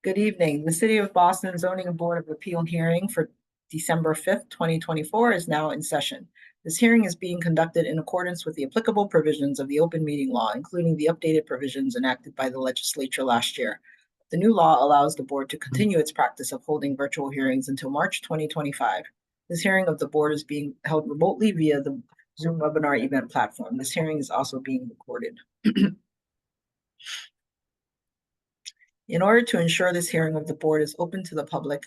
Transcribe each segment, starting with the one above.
Good evening. The City of Boston Zoning Board of Appeal hearing for December 5th, 2024 is now in session. This hearing is being conducted in accordance with the applicable provisions of the open meeting law, including the updated provisions enacted by the legislature last year. The new law allows the board to continue its practice of holding virtual hearings until March 2025. This hearing of the board is being held remotely via the Zoom webinar event platform. This hearing is also being recorded. In order to ensure this hearing of the board is open to the public,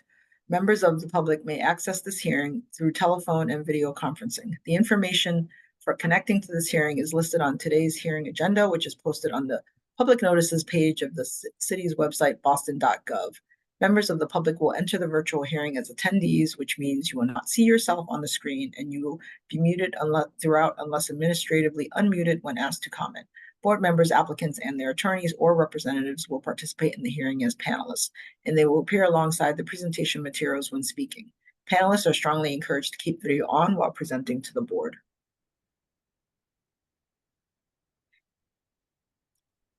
members of the public may access this hearing through telephone and video conferencing. The information for connecting to this hearing is listed on today's hearing agenda, which is posted on the public notices page of the city's website, boston.gov. Members of the public will enter the virtual hearing as attendees, which means you will not see yourself on the screen and you will be muted throughout unless administratively unmuted when asked to comment. Board members, applicants, and their attorneys or representatives will participate in the hearing as panelists, and they will appear alongside the presentation materials when speaking. Panelists are strongly encouraged to keep video on while presenting to the board.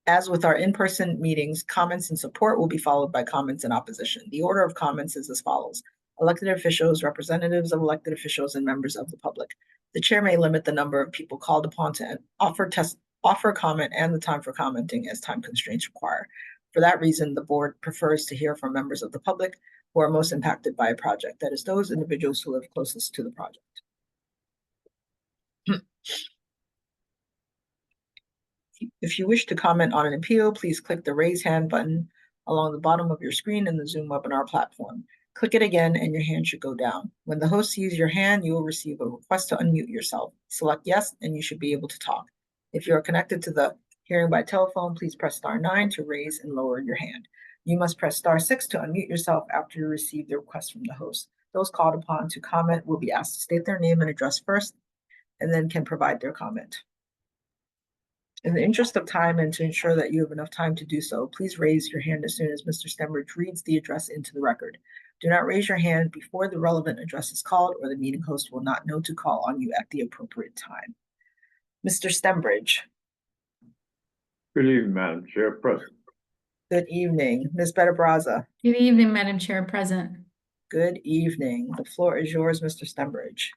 As with our in-person meetings, comments in support will be followed by comments in opposition. The order of comments is as follows: elected officials, representatives of elected officials, and members of the public. The chair may limit the number of people called upon to offer comment and the time for commenting as time constraints require. For that reason, the board prefers to hear from members of the public who are most impacted by a project, that is, those individuals who live closest to the project. If you wish to comment on an appeal, please click the raise hand button along the bottom of your screen in the Zoom webinar platform. Click it again and your hand should go down. When the host sees your hand, you will receive a request to unmute yourself. Select yes, and you should be able to talk. If you are connected to the hearing by telephone, please press *9 to raise and lower your hand. You must press *6 to unmute yourself after you receive the request from the host. Those called upon to comment will be asked to state their name and address first, and then can provide their comment. In the interest of time and to ensure that you have enough time to do so, please raise your hand as soon as Mr. Stembridge reads the address into the record. Do not raise your hand before the relevant address is called, or the meeting host will not know to call on you at the appropriate time. Mr. Stembridge. Good evening, Madam Chair. Present. Good evening. Ms. Bettabraza. Good evening, Madam Chair. Present. Good evening. The floor is yours, Mr. Stembridge.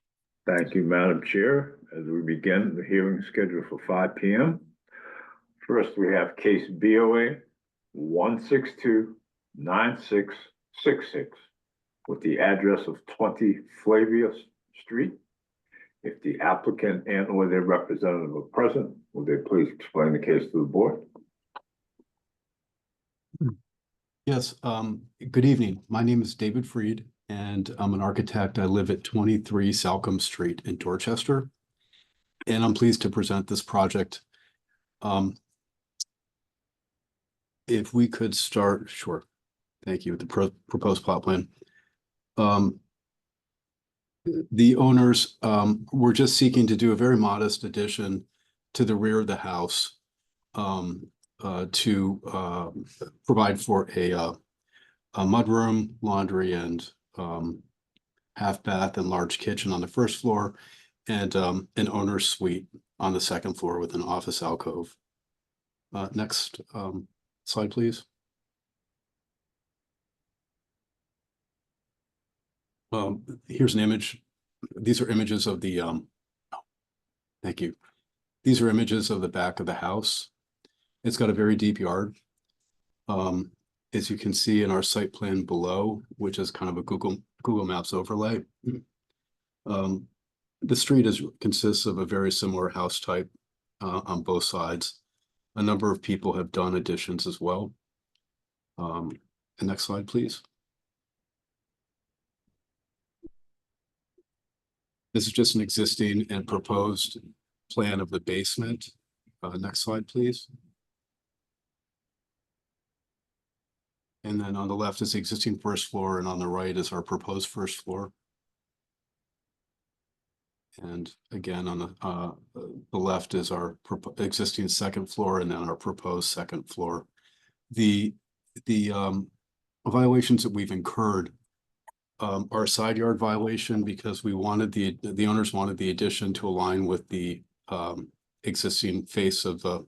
Thank you, Madam Chair. As we begin the hearing scheduled for 5 p.m. First, we have case BOA 1629666 with the address of 20 Flavia Street. If the applicant and or their representative are present, will they please explain the case to the board? Yes, good evening. My name is David Freed, and I'm an architect. I live at 23 Salcombe Street in Dorchester, and I'm pleased to present this project. If we could start, sure. Thank you. With the proposed plot plan. The owners were just seeking to do a very modest addition to the rear of the house to provide for a mudroom, laundry, and half bath and large kitchen on the first floor, and an owner's suite on the second floor with an office alcove. Next slide, please. Here's an image. These are images of the, thank you. These are images of the back of the house. It's got a very deep yard. As you can see in our site plan below, which is kind of a Google Maps overlay. The street consists of a very similar house type on both sides. A number of people have done additions as well. The next slide, please. This is just an existing and proposed plan of the basement. Next slide, please. And then on the left is the existing first floor, and on the right is our proposed first floor. And again, on the left is our existing second floor, and then our proposed second floor. The violations that we've incurred are a side yard violation because we wanted the owners wanted the addition to align with the existing face of the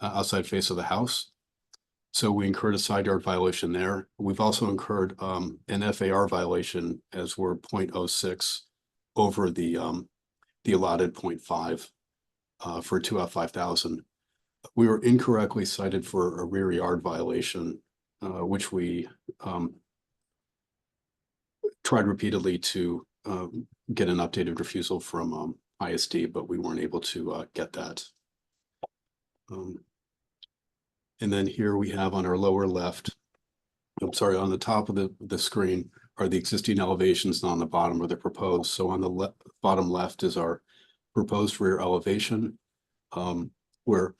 outside face of the house. So we incurred a side yard violation there. We've also incurred an FAR violation as we're 0.06 over the allotted 0.5 for 2F5000. We were incorrectly cited for a rear yard violation, which we tried repeatedly to get an updated refusal from ISD, but we weren't able to get that. And then here we have on our lower left, I'm sorry, on the top of the screen are the existing elevations, and on the bottom are the proposed. So on the bottom left is our proposed rear elevation, where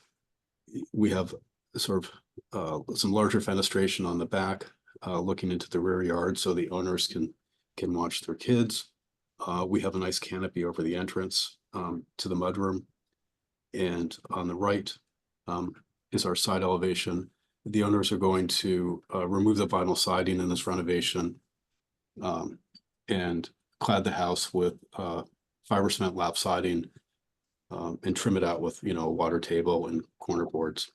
we have sort of some larger fenestration on the back, looking into the rear yard so the owners can watch their kids. We have a nice canopy over the entrance to the mudroom. And on the right is our side elevation. The owners are going to remove the vinyl siding in this renovation and clad the house with fiber cement lap siding and trim it out with, a water table and corner boards.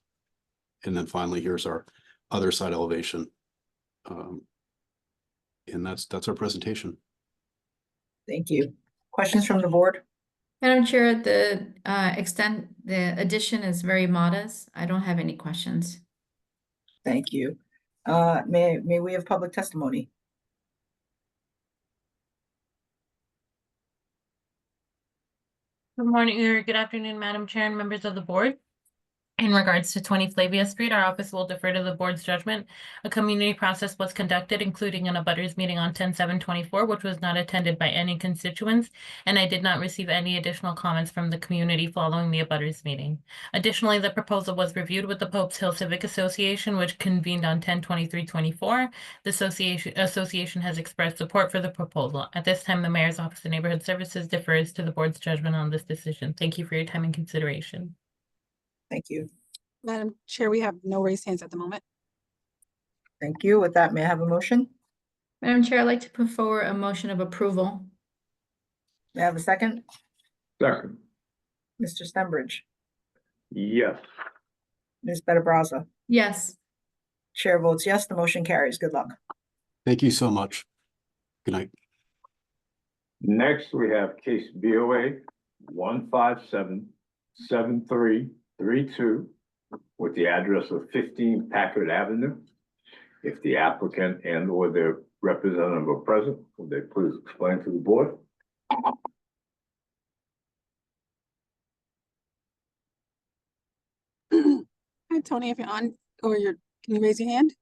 And then finally, here's our other side elevation. And that's our presentation. Thank you. Questions from the board? Madam Chair, the addition is very modest. I don't have any questions. Thank you. May we have public testimony? Good morning or good afternoon, Madam Chair and members of the board. In regards to 20 Flavia Street, our office will defer to the board's judgment. A community process was conducted, including an abutters meeting on 10/7/24, which was not attended by any constituents, and I did not receive any additional comments from the community following the abutters meeting. Additionally, the proposal was reviewed with the Pope's Hill Civic Association, which convened on 10/23/24. The association has expressed support for the proposal. At this time, the Mayor's Office of Neighborhood Services defers to the board's judgment on this decision. Thank you for your time and consideration. Thank you. Madam Chair, we have no raised hands at the moment. Thank you. With that, may I have a motion? Madam Chair, I'd like to put forward a motion of approval. May I have a second? Second. Mr. Stenbridge, Yes. Ms. Benabraza. Yes. Chair votes yes, the motion carries. Good luck. Thank you so much. Good night. Next, we have case BOA 1577332 with the address of 15 Packard Avenue. If the applicant and or their representative are present, will they please explain to the board? Hi, Tony, if you're on, or can you raise your hand?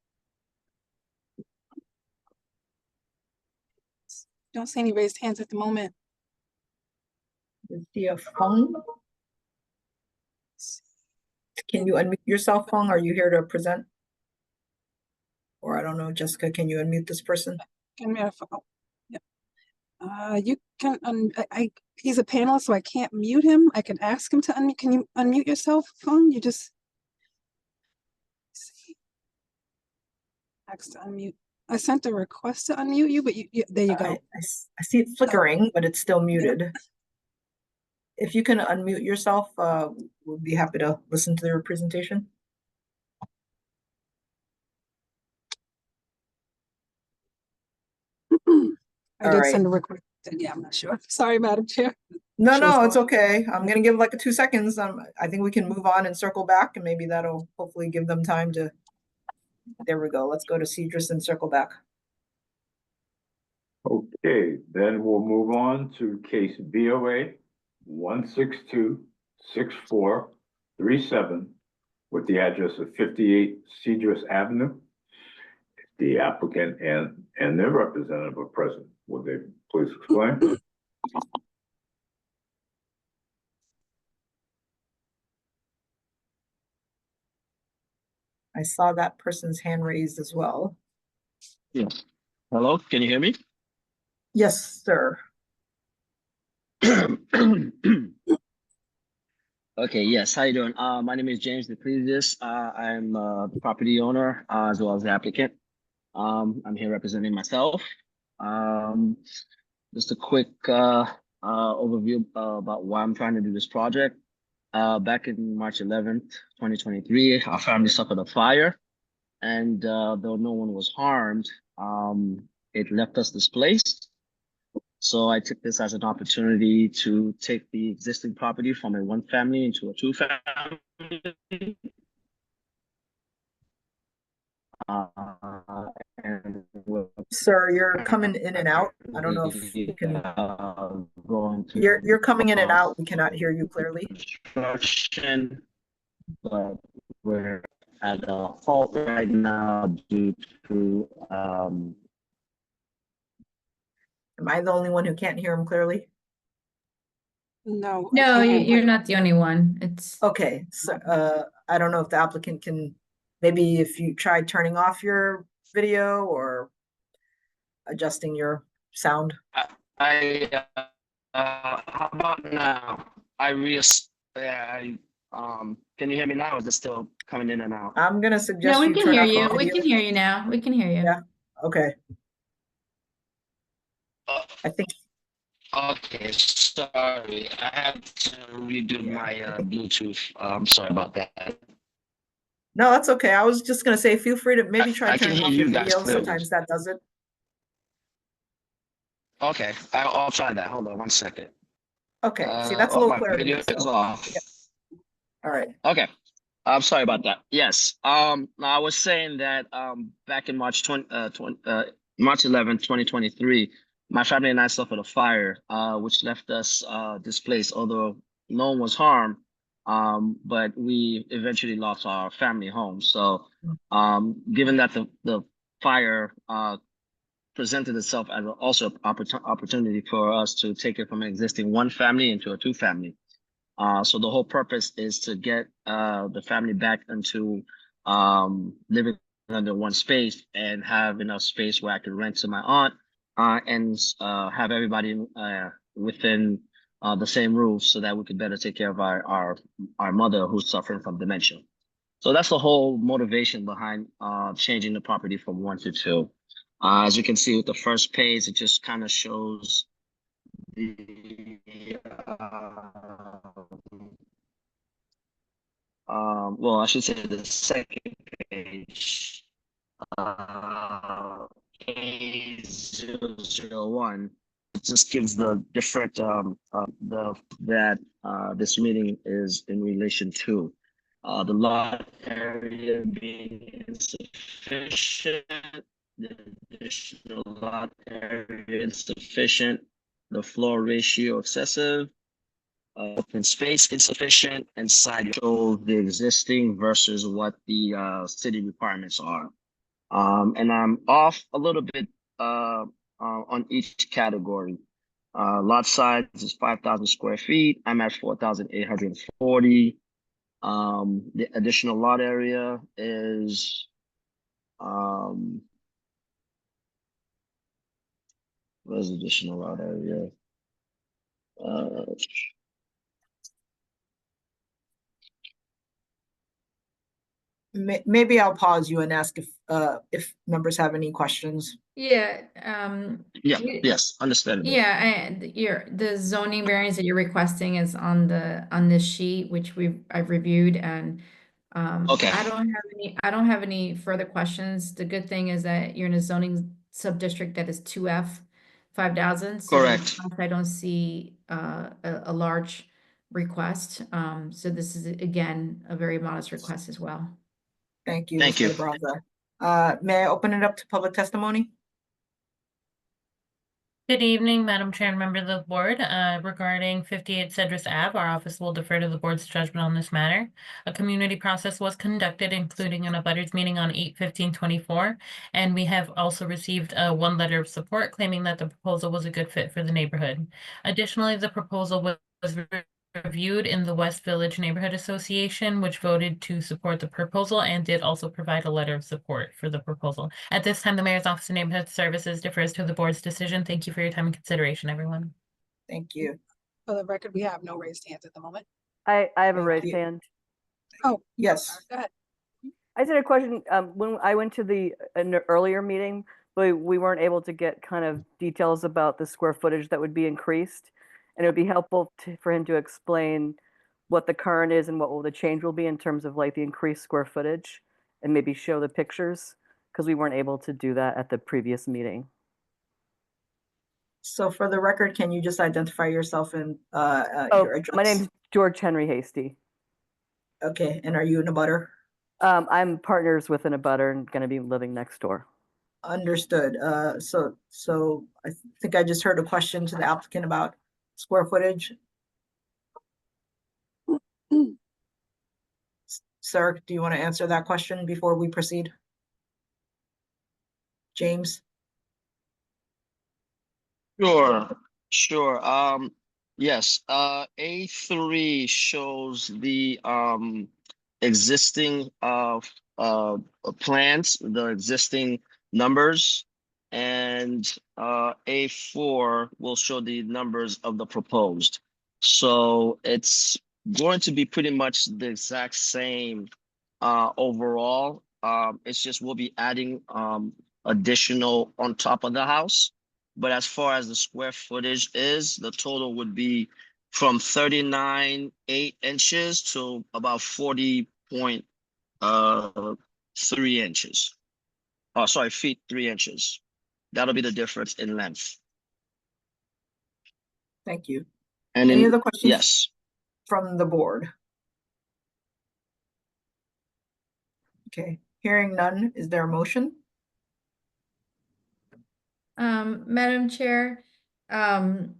Don't see any raised hands at the moment. Is the phone? Can you unmute yourself, Fong? Are you here to present? Or I don't know, Jessica, can you unmute this person? Yeah. You can, he's a panelist, so I can't mute him. I can ask him to unmute. Can you unmute yourself, phone? You just. Ask to unmute. I sent a request to unmute you, but there you go. I see it flickering, but it's still muted. If you can unmute yourself, we'll be happy to listen to your presentation. I did send a request. Yeah, I'm not sure. Sorry, Madam Chair. No, it's okay. I'm gonna give like 2 seconds. I think we can move on and circle back, and maybe that'll hopefully give them time to. There we go. Let's go to Cedrus and circle back. Okay, then we'll move on to case BOA 1626437 with the address of 58 Cedrus Avenue. If the applicant and their representative are present, will they please explain? I saw that person's hand raised as well. Yes. Hello, can you hear me? Yes, sir. Okay, yes, how you doing? My name is James DePrevis. I'm the property owner as well as the applicant. I'm here representing myself. Just a quick overview about why I'm trying to do this project. Back in March 11th, 2023, our family suffered a fire. and though no one was harmed, it left us displaced. So I took this as an opportunity to take the existing property from a one family into a two family. And we're Sir, you're coming in and out. I don't know if you can. going to You're coming in and out. We cannot hear you clearly. construction, but we're at a halt right now due to Am I the only one who can't hear him clearly? No. I No, can't. you're not the only one. It's, Okay, so I don't know if the applicant can, maybe if you try turning off your video or adjusting your sound. how about now? Can you hear me now, or is it still coming in and out? I'm gonna no, suggest we you can turn hear off the you. We video. can hear you now. We can hear you. Yeah. Okay, Uh, I think, Okay, sorry, I had to redo Yeah, my I think- Bluetooth. Sorry about that. no, that's okay. I was just gonna say, feel free to maybe try I can turning hear off your you guys video. clearly. Sometimes that does it. Okay, I'll try that. Hold on one second. Okay, see, that's a little My clearer to me. video is So, off. yeah. All right. Okay, I'm sorry about that. Yes, I was saying that back in March 11th, 2023, my family and I suffered a fire, which left us displaced, although no one was harmed. But we eventually lost our family home. So, given that the fire presented itself as also opportunity for us to take it from an existing one family into a two family. So the whole purpose is to get the family back into living under one space and have enough space where I could rent to my aunt and have everybody within the same roof so that we could better take care of our mother who's suffering from dementia. So that's the whole motivation behind changing the property from one to two. As you can see with the first page, it just kind of shows the well, I should say the second page, A001. It just gives the different that this meeting is in relation to. The lot area being insufficient, the additional lot area insufficient, the floor ratio excessive, open space insufficient, and side show the existing versus what the city requirements are. And I'm off a little bit on each category. Lot size is 5,000 square feet. I'm at 4,840. The additional lot area is where's the additional lot area? Maybe I'll pause you and ask if members have any questions. Yeah, Yes, understandable. yeah, the zoning variance that you're requesting is on this sheet, which I've reviewed, and Okay. I don't have any further questions. The good thing is that you're in a zoning sub-district that is 2F 5,000. So Correct. I don't see a large request. So this is again a very modest request as well. Thank you, Thank Mr. you. Braza. May I open it up to public testimony? Good evening, Madam Chair and members of the board. Regarding 58 Cedrus Ave, our office will defer to the board's judgment on this matter. A community process was conducted, including an abutters meeting on 8/15/24, and we have also received one letter of support claiming that the proposal was a good fit for the neighborhood. Additionally, the proposal was reviewed in the West Village Neighborhood Association, which voted to support the proposal and did also provide a letter of support for the proposal. At this time, the Mayor's Office of Neighborhood Services defers to the board's decision. Thank you for your time and consideration, everyone. Thank you. For the record, we have no raised hands at the moment. I have a Thank raised you. hand. Oh, Yes. go ahead. I just had a question. When I went to an earlier meeting, but we weren't able to get kind of details about the square footage that would be increased. And it would be helpful for him to explain what the current is and what the change will be in terms of like the increased square footage. and maybe show the pictures, because we weren't able to do that at the previous meeting. So for the record, can you just identify yourself and Oh, your address? my name's George Henry Hasty. Okay, and are you in a butter? I'm partners with an abutter and going to be living next door. Understood. So I think I just heard a question to the applicant about square footage. Sir, do you want to answer that question before we proceed? James? Sure. Yes, A3 shows the existing plans, the existing numbers, and A4 will show the numbers of the proposed. So it's going to be pretty much the exact same overall. It's just we'll be adding additional on top of the house. But as far as the square footage is, the total would be from 39.8 inches to about 40.3 inches. Oh, sorry, feet 3 inches. That'll be the difference in length. Thank you. And Any in, other questions yes, from the board? Okay, hearing none, is there a motion? Madam Chair, given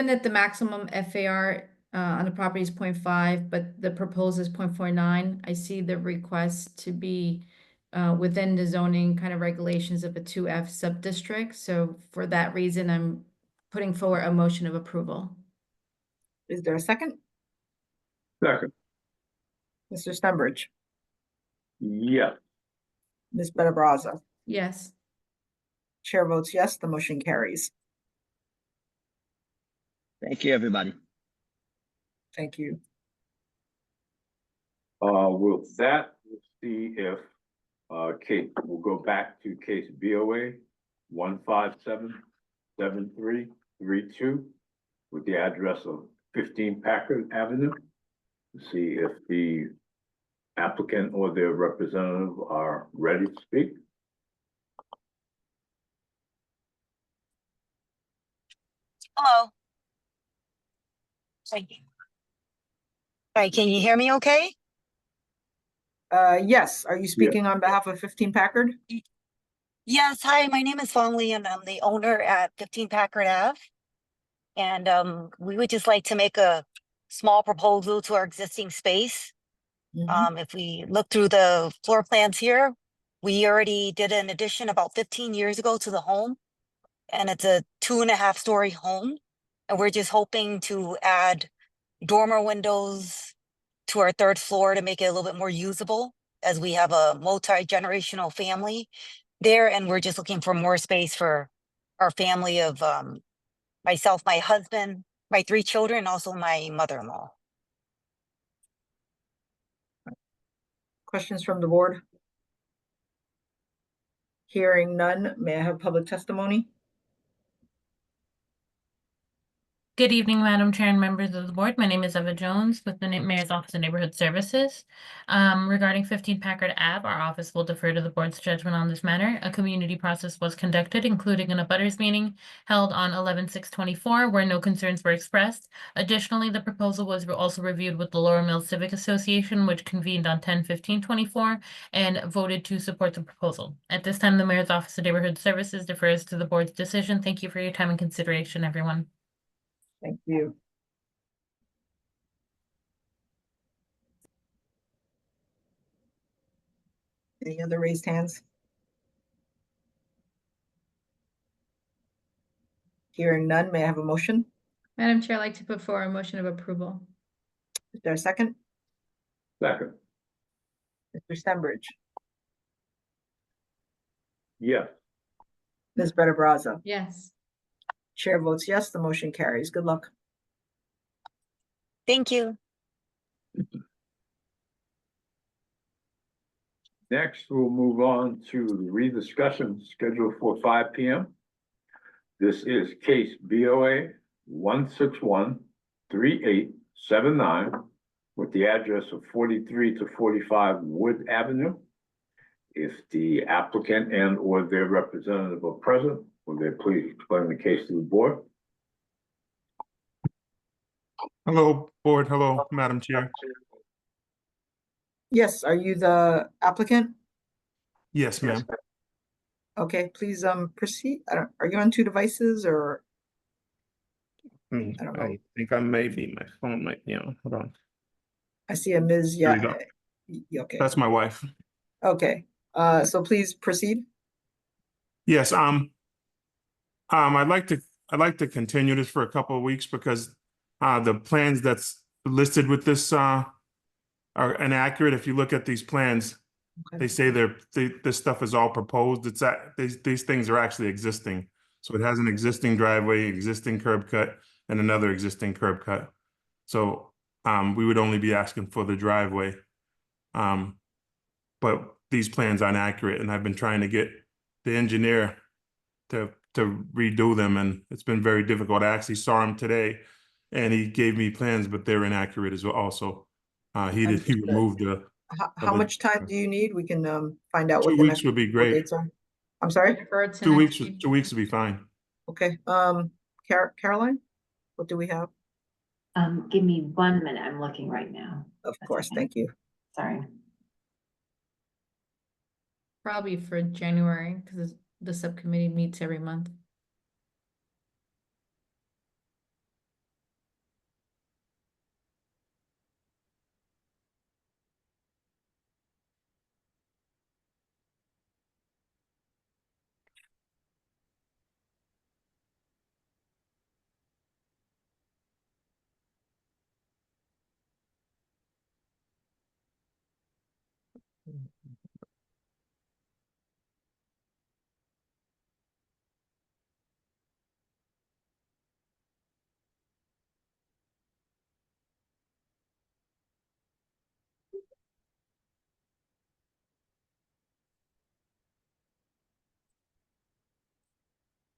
that the maximum FAR on the property is 0.5, but the proposal is 0.49, I see the request to be within the zoning kind of regulations of a 2F sub-district. So for that reason, I'm putting forward a motion of approval. Is there a second? Second, Mr. Stenbridge, yes. Ms. Benabraza, Yes. chair votes yes, the motion carries. thank you, everybody. Thank you. With that, we'll see if, case, we'll go back to case BOA 1577332 with the address of 15 Packard Avenue. To see if the applicant or their representative are ready to speak. Hello. Hi. All right, can you hear me okay? Yes, are you speaking on behalf of 15 Packard? Yes, hi, my name is Fong Lee and I'm the owner at 15 Packard Ave. And we would just like to make a small proposal to our existing space. Mhm. If we look through the floor plans here, we already did an addition about 15 years ago to the home. And it's a 2.5-story home. And we're just hoping to add dormer windows to our 3rd floor to make it a little bit more usable, as we have a multi-generational family there, and we're just looking for more space for our family of myself, my husband, my 3 children, and also my mother-in-law. Questions from the board? Hearing none, may I have public testimony? Good evening, Madam Chair and members of the board. My name is Eva Jones with the Mayor's Office of Neighborhood Services. Regarding 15 Packard Ave, our office will defer to the board's judgment on this matter. A community process was conducted, including an abutters meeting held on 11/6/24, where no concerns were expressed. Additionally, the proposal was also reviewed with the Laurel Mills Civic Association, which convened on 10/15/24 and voted to support the proposal. At this time, the Mayor's Office of Neighborhood Services defers to the board's decision. Thank you for your time and consideration, everyone. Thank you. Any other raised hands? Hearing none, may I have a motion? Madam Chair, I'd like to put forward a motion of approval. Is there a second? Second, Mr. Stenbridge, yes. Ms. Benabraza, Yes. chair votes yes, the motion carries. Good luck. Thank you. Next, we'll move on to the rediscussion scheduled for 5 p.m. This is case BOA 1613879 with the address of 43 to 45 Wood Avenue. If the applicant and or their representative are present, will they please explain the case to the board? Hello, board. Hello, Madam Chair. Yes, are you the applicant? Yes, ma'am. Okay, please proceed. Are you on two devices or? I don't know. I think I may be. My phone might be on. Hold on. I see a Ms. There you Yeah. go. Okay. That's my wife. Okay. So please proceed. Yes, I'd like to continue this for a couple of weeks because the plans that's listed with this are inaccurate. If you look at these plans, they say this stuff is all proposed. These things are actually existing. So it has an existing driveway, existing curb cut, and another existing curb cut. So we would only be asking for the driveway. But these plans aren't accurate, and I've been trying to get the engineer to redo them, and it's been very difficult. I actually saw him today, and he gave me plans, but they're inaccurate as well. Also, he removed the. How much time do you need? We can find out what 2 the weeks next would be couple great. dates are. I'm sorry? Defer to 2 next weeks. meeting. 2 weeks would be fine. Okay. Caroline, what do we have? Give me 1 minute. I'm looking right now. Of That's course, okay. thank you. Sorry. Probably for January, because the subcommittee meets every month.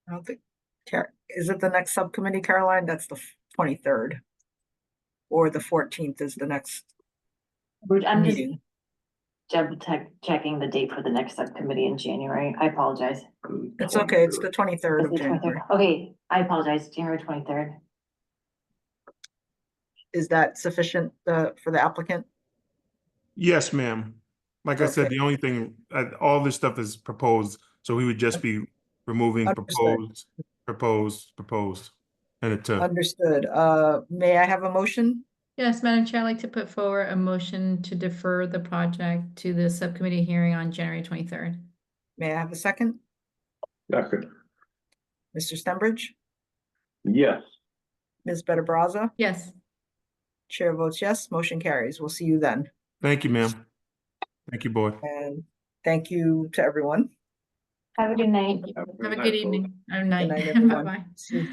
I don't think, is it the next subcommittee, Caroline? That's the 23rd. Or the 14th is the next I'm just meeting. checking the date for the next subcommittee in January. I apologize. It's okay, it's the 23rd It's of the January. 23rd. Okay, I apologize. January 23rd. Is that sufficient for the applicant? Yes, ma'am. Like I said, Okay. the only thing, all this stuff is proposed, so we would just be removing Understood. proposed, and it to. Understood. May I have a motion? Yes, Madam Chair, I'd like to put forward a motion to defer the project to the subcommittee hearing on January 23rd. May I have a second? Second. Mr. Stenbridge? Yes. Ms. Better Brazza? Yes. Chair votes yes, motion carries. We'll see you then. Thank you, ma'am. Thank you, board. And thank you to everyone. Have a good night. Have a good evening or night. Good night, everyone. Bye-bye. See you.